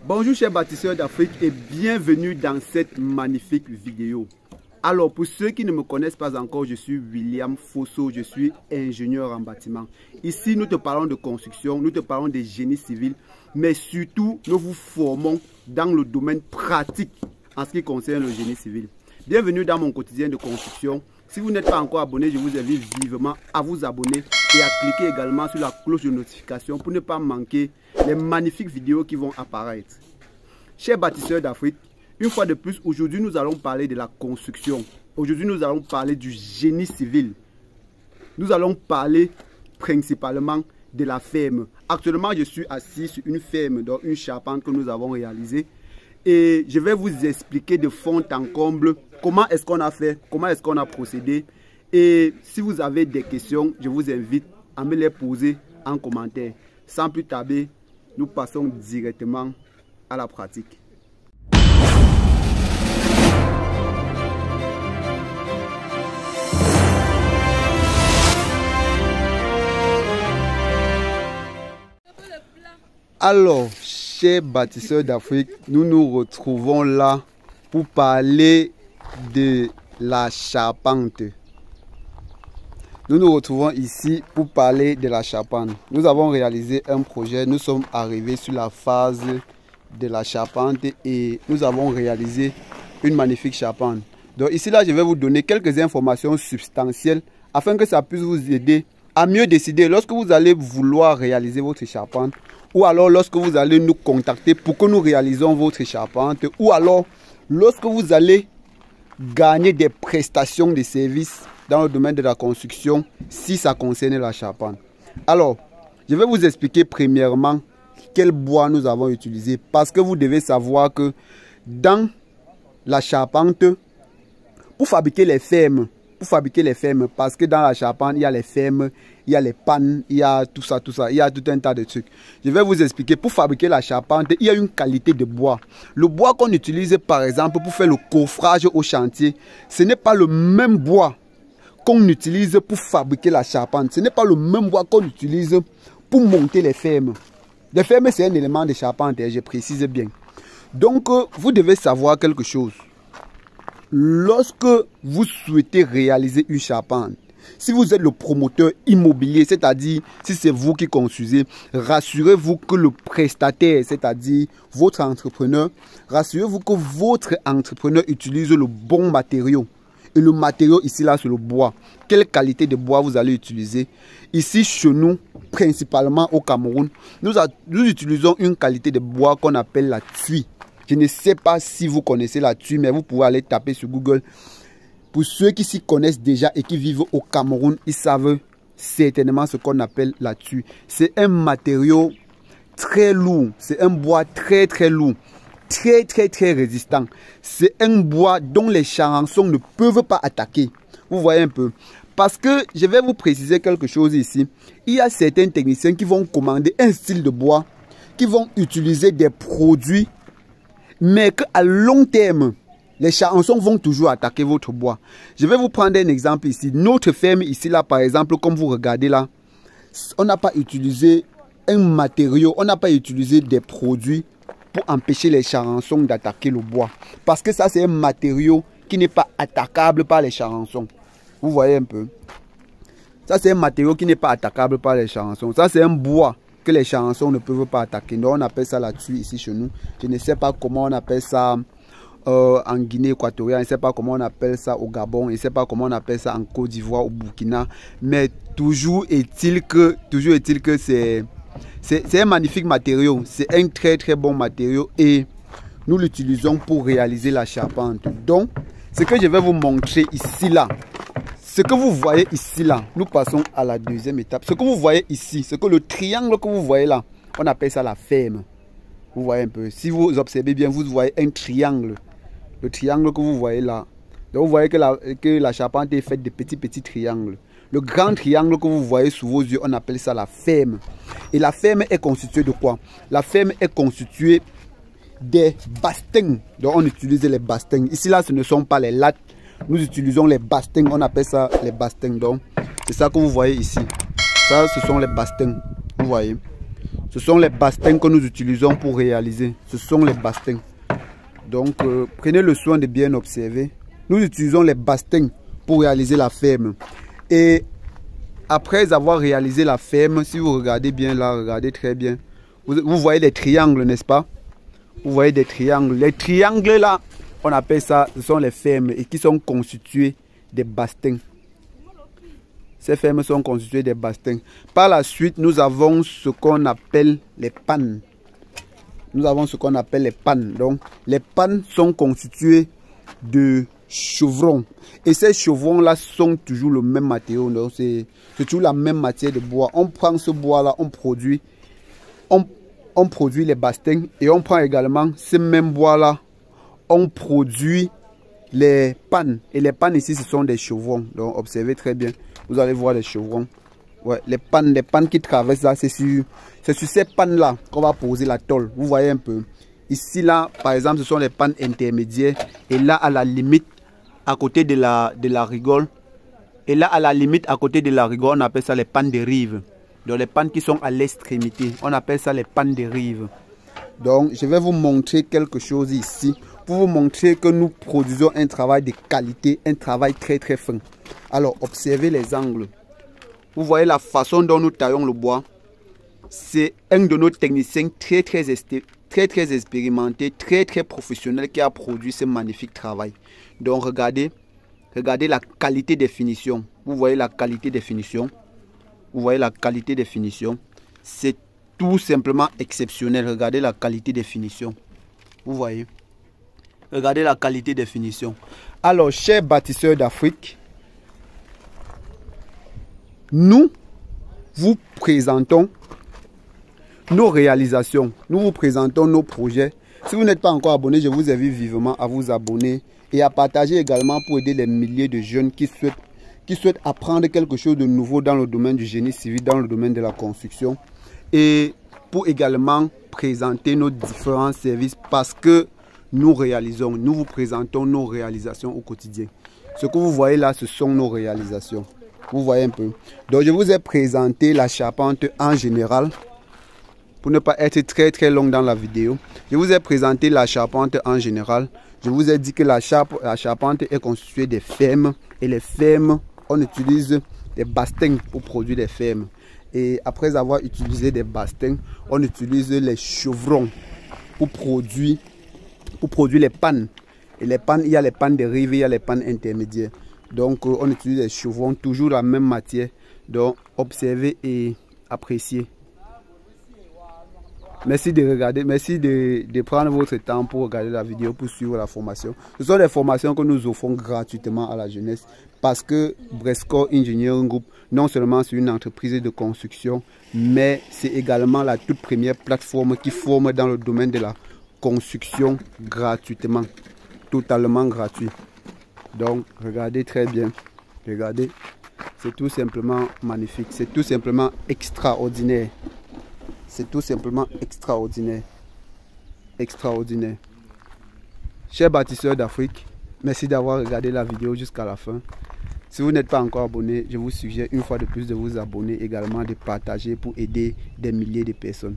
Bonjour chers bâtisseurs d'Afrique et bienvenue dans cette magnifique vidéo. Alors pour ceux qui ne me connaissent pas encore, je suis William Fosso, je suis ingénieur en bâtiment. Ici nous te parlons de construction, nous te parlons de génie civil, mais surtout nous vous formons dans le domaine pratique en ce qui concerne le génie civil. Bienvenue dans mon quotidien de construction. Si vous n'êtes pas encore abonné, je vous invite vivement à vous abonner et à cliquer également sur la cloche de notification pour ne pas manquer les magnifiques vidéos qui vont apparaître. Chers bâtisseurs d'Afrique, une fois de plus, aujourd'hui nous allons parler de la construction. Aujourd'hui nous allons parler du génie civil. Nous allons parler principalement de la ferme. Actuellement, je suis assis sur une ferme, dans une charpente que nous avons réalisée. Et je vais vous expliquer de fond en comble comment est-ce qu'on a fait, comment est-ce qu'on a procédé. Et si vous avez des questions, je vous invite à me les poser en commentaire. Sans plus tarder, nous passons directement à la pratique. Alors, chers bâtisseurs d'Afrique, nous nous retrouvons là pour parler de la charpente. Nous nous retrouvons ici pour parler de la charpente. Nous avons réalisé un projet, nous sommes arrivés sur la phase de la charpente et nous avons réalisé une magnifique charpente. Donc ici là, je vais vous donner quelques informations substantielles afin que ça puisse vous aider à mieux décider lorsque vous allez vouloir réaliser votre charpente, ou alors lorsque vous allez nous contacter pour que nous réalisons votre charpente, ou alors lorsque vous allez gagner des prestations de services dans le domaine de la construction si ça concerne la charpente. Alors, je vais vous expliquer premièrement quel bois nous avons utilisé, parce que vous devez savoir que dans la charpente, pour fabriquer les fermes, parce que dans la charpente, il y a les fermes, il y a les pannes, il y a tout ça, il y a tout un tas de trucs. Je vais vous expliquer, pour fabriquer la charpente, il y a une qualité de bois. Le bois qu'on utilise par exemple pour faire le coffrage au chantier, ce n'est pas le même bois qu'on utilise pour fabriquer la charpente. Ce n'est pas le même bois qu'on utilise pour monter les fermes. Les fermes, c'est un élément de charpente, et je précise bien. Donc, vous devez savoir quelque chose. Lorsque vous souhaitez réaliser une charpente, si vous êtes le promoteur immobilier, c'est-à-dire si c'est vous qui construisez, rassurez-vous que le prestataire, c'est-à-dire votre entrepreneur, rassurez-vous que votre entrepreneur utilise le bon matériau. Et le matériau ici là, c'est le bois. Quelle qualité de bois vous allez utiliser? Ici chez nous, principalement au Cameroun, nous utilisons une qualité de bois qu'on appelle la tuile. Je ne sais pas si vous connaissez la tuile, mais vous pouvez aller taper sur Google. Pour ceux qui s'y connaissent déjà et qui vivent au Cameroun, ils savent certainement ce qu'on appelle la tuile. C'est un matériau très lourd. C'est un bois très lourd. Très résistant. C'est un bois dont les charançons ne peuvent pas attaquer. Vous voyez un peu. Parce que je vais vous préciser quelque chose ici. Il y a certains techniciens qui vont commander un style de bois, qui vont utiliser des produits, mais qu'à long terme, les charançons vont toujours attaquer votre bois. Je vais vous prendre un exemple ici. Notre ferme ici, là, par exemple, comme vous regardez là, on n'a pas utilisé un matériau, on n'a pas utilisé des produits pour empêcher les charançons d'attaquer le bois. Parce que ça, c'est un matériau qui n'est pas attaquable par les charançons. Vous voyez un peu. Ça, c'est un matériau qui n'est pas attaquable par les charançons. Ça, c'est un bois que les charançons ne peuvent pas attaquer. Donc, on appelle ça la tuile ici chez nous. Je ne sais pas comment on appelle ça en Guinée équatoriale. Je ne sais pas comment on appelle ça au Gabon. Je ne sais pas comment on appelle ça en Côte d'Ivoire, au Burkina. Mais toujours est-il que c'est un magnifique matériau. C'est un très bon matériau et nous l'utilisons pour réaliser la charpente. Donc, ce que je vais vous montrer ici là, ce que vous voyez ici là, nous passons à la deuxième étape. Ce que vous voyez ici, ce que le triangle que vous voyez là, on appelle ça la ferme. Vous voyez un peu. Si vous observez bien, vous voyez un triangle. Le triangle que vous voyez là. Donc vous voyez que la charpente est faite de petits triangles. Le grand triangle que vous voyez sous vos yeux, on appelle ça la ferme. Et la ferme est constituée de quoi? La ferme est constituée des bastings. Donc on utilise les bastings. Ici là, ce ne sont pas les lattes. Nous utilisons les bastings. On appelle ça les bastings. Donc c'est ça que vous voyez ici. Ça, ce sont les bastings. Vous voyez. Ce sont les bastings que nous utilisons pour réaliser. Ce sont les bastings. Donc, prenez le soin de bien observer. Nous utilisons les bastings pour réaliser la ferme. Et après avoir réalisé la ferme, si vous regardez bien là, regardez très bien. Vous voyez les triangles, n'est-ce pas? Vous voyez des triangles. Les triangles là, on appelle ça, ce sont les fermes et qui sont constituées des bastings. Ces fermes sont constituées des bastings. Par la suite, nous avons ce qu'on appelle les pannes. Nous avons ce qu'on appelle les pannes. Donc, les pannes sont constituées de chevrons. Et ces chevrons-là sont toujours le même matériau. Donc, c'est toujours la même matière de bois. On prend ce bois-là, on produit les bastings. Et on prend également ce même bois-là, on produit les pannes. Et les pannes ici, ce sont des chevrons. Donc, observez très bien. Vous allez voir les chevrons. Ouais, les pannes qui traversent là, c'est sur ces pannes-là qu'on va poser la tôle. Vous voyez un peu. Ici, là, par exemple, ce sont les pannes intermédiaires. Et là, à la limite, à côté de la rigole. Et là, à la limite, à côté de la rigole, on appelle ça les pannes de rive. Donc, les pannes qui sont à l'extrémité, on appelle ça les pannes de rive. Donc, je vais vous montrer quelque chose ici. Pour vous montrer que nous produisons un travail de qualité, un travail très très fin. Alors, observez les angles. Vous voyez la façon dont nous taillons le bois. C'est un de nos techniciens très expérimenté, très professionnel qui a produit ce magnifique travail. Donc, regardez la qualité des finitions. Vous voyez la qualité des finitions. Vous voyez la qualité des finitions. C'est tout simplement exceptionnel. Regardez la qualité des finitions. Vous voyez. Regardez la qualité des finitions. Alors, chers bâtisseurs d'Afrique, nous vous présentons nos réalisations. Nous vous présentons nos projets. Si vous n'êtes pas encore abonné, je vous invite vivement à vous abonner et à partager également pour aider les milliers de jeunes qui souhaitent apprendre quelque chose de nouveau dans le domaine du génie civil, dans le domaine de la construction. Et pour également présenter nos différents services parce que nous vous présentons nos réalisations au quotidien. Ce que vous voyez là, ce sont nos réalisations. Vous voyez un peu. Donc, je vous ai présenté la charpente en général. Pour ne pas être très long dans la vidéo. Je vous ai présenté la charpente en général. Je vous ai dit que la charpente est constituée des fermes. Et les fermes, on utilise des bastings pour produire des fermes. Et après avoir utilisé des bastings, on utilise les chevrons pour produire les pannes. Et les pannes, il y a les pannes de rive, il y a les pannes intermédiaires. Donc on utilise les chevrons, toujours la même matière. Donc observez et appréciez. Merci de regarder, merci de prendre votre temps pour regarder la vidéo, pour suivre la formation. Ce sont des formations que nous offrons gratuitement à la jeunesse parce que Bresco Engineering Group, non seulement c'est une entreprise de construction, mais c'est également la toute première plateforme qui forme dans le domaine de la construction gratuitement, totalement gratuit. Donc regardez très bien, regardez, c'est tout simplement magnifique, c'est tout simplement extraordinaire. C'est tout simplement extraordinaire. Extraordinaire. Chers bâtisseurs d'Afrique, merci d'avoir regardé la vidéo jusqu'à la fin. Si vous n'êtes pas encore abonné, je vous suggère une fois de plus de vous abonner, également de partager pour aider des milliers de personnes.